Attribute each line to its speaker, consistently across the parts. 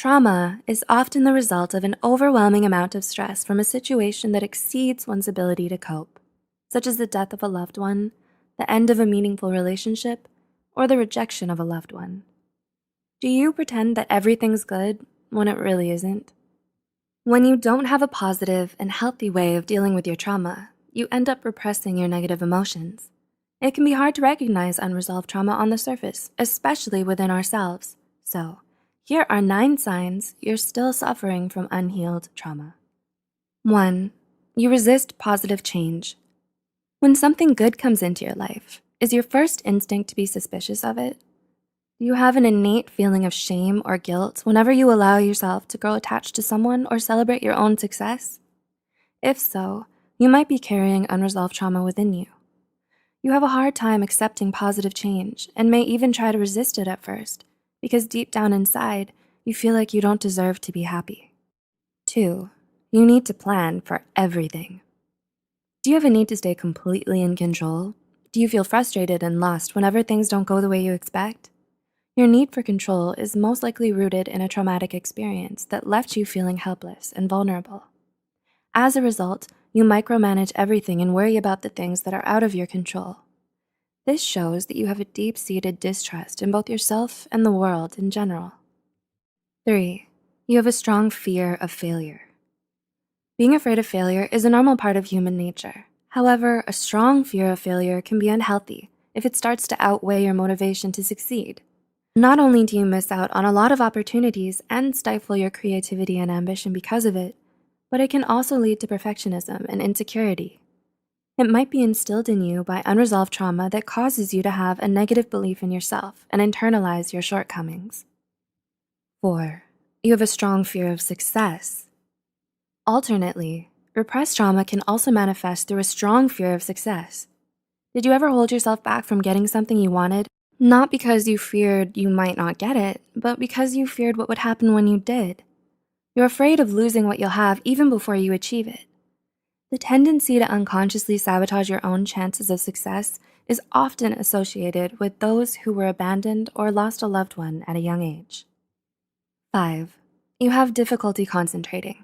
Speaker 1: Trauma is often the result of an overwhelming amount of stress from a situation that exceeds one's ability to cope, such as the death of a loved one, the end of a meaningful relationship, or the rejection of a loved one. Do you pretend that everything's good when it really isn't? When you don't have a positive and healthy way of dealing with your trauma, you end up repressing your negative emotions. It can be hard to recognize unresolved trauma on the surface, especially within ourselves. So, here are 9 signs you're still suffering from unhealed trauma. 1. You resist positive change. When something good comes into your life, is your first instinct to be suspicious of it? Do you have an innate feeling of shame or guilt whenever you allow yourself to grow attached to someone or celebrate your own success? If so, you might be carrying unresolved trauma within you. You have a hard time accepting positive change and may even try to resist it at first because deep down inside, you feel like you don't deserve to be happy. 2. You need to plan for everything. Do you have a need to stay completely in control? Do you feel frustrated and lost whenever things don't go the way you expect? Your need for control is most likely rooted in a traumatic experience that left you feeling helpless and vulnerable. As a result, you micromanage everything and worry about the things that are out of your control. This shows that you have a deep-seated distrust in both yourself and the world in general. 3. You have a strong fear of failure. Being afraid of failure is a normal part of human nature. However, a strong fear of failure can be unhealthy if it starts to outweigh your motivation to succeed. Not only do you miss out on a lot of opportunities and stifle your creativity and ambition because of it, but it can also lead to perfectionism and insecurity. It might be instilled in you by unresolved trauma that causes you to have a negative belief in yourself and internalize your shortcomings. 4. You have a strong fear of success. Alternately, repressed trauma can also manifest through a strong fear of success. Did you ever hold yourself back from getting something you wanted? Not because you feared you might not get it, but because you feared what would happen when you did. You're afraid of losing what you'll have even before you achieve it. The tendency to unconsciously sabotage your own chances of success is often associated with those who were abandoned or lost a loved one at a young age. 5. You have difficulty concentrating.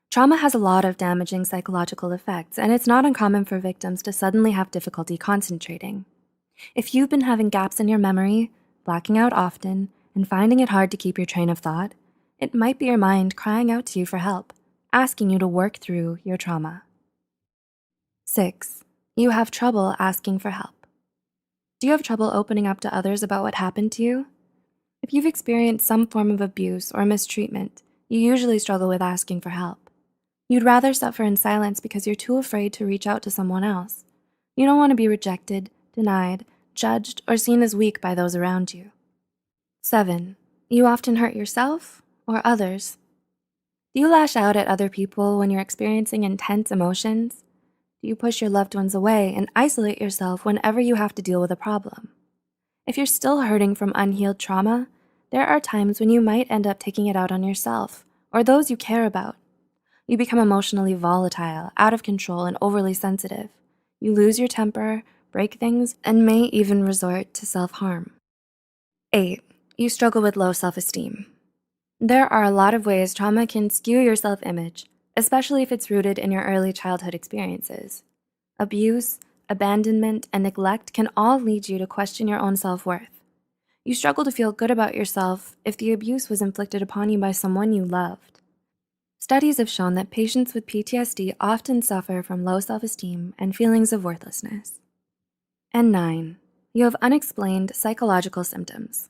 Speaker 1: Trauma has a lot of damaging psychological effects, and it's not uncommon for victims to suddenly have difficulty concentrating. If you've been having gaps in your memory, blacking out often, and finding it hard to keep your train of thought, it might be your mind crying out to you for help, asking you to work through your trauma. 6. You have trouble asking for help. Do you have trouble opening up to others about what happened to you? If you've experienced some form of abuse or mistreatment, you usually struggle with asking for help. You'd rather suffer in silence because you're too afraid to reach out to someone else. You don't want to be rejected, denied, judged, or seen as weak by those around you. 7. You often hurt yourself or others. Do you lash out at other people when you're experiencing intense emotions? Do you push your loved ones away and isolate yourself whenever you have to deal with a problem? If you're still hurting from unhealed trauma, there are times when you might end up taking it out on yourself or those you care about. You become emotionally volatile, out of control, and overly sensitive. You lose your temper, break things, and may even resort to self-harm. 8. You struggle with low self-esteem. There are a lot of ways trauma can skew your self-image, especially if it's rooted in your early childhood experiences. Abuse, abandonment, and neglect can all lead you to question your own self-worth. You struggle to feel good about yourself if the abuse was inflicted upon you by someone you loved. Studies have shown that patients with PTSD often suffer from low self-esteem and feelings of worthlessness. And 9, you have unexplained psychological symptoms.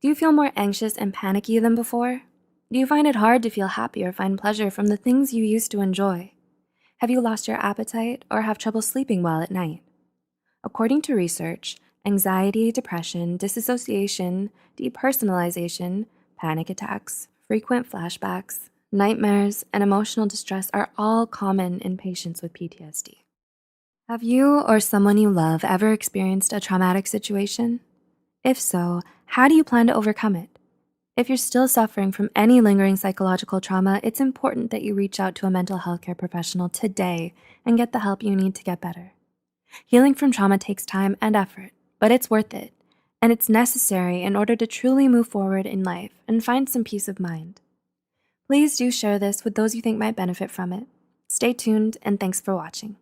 Speaker 1: Do you feel more anxious and panicky than before? Do you find it hard to feel happy or find pleasure from the things you used to enjoy? Have you lost your appetite or have trouble sleeping well at night? According to research, anxiety, depression, disassociation, depersonalization, panic attacks, frequent flashbacks, nightmares, and emotional distress are all common in patients with PTSD. Have you or someone you love ever experienced a traumatic situation? If so, how do you plan to overcome it? If you're still suffering from any lingering psychological trauma, it's important that you reach out to a mental health care professional today and get the help you need to get better. Healing from trauma takes time and effort, but it's worth it. and it's necessary in order to truly move forward in life and find some peace of mind. Please do share this with those you think might benefit from it. Stay tuned, and thanks for watching.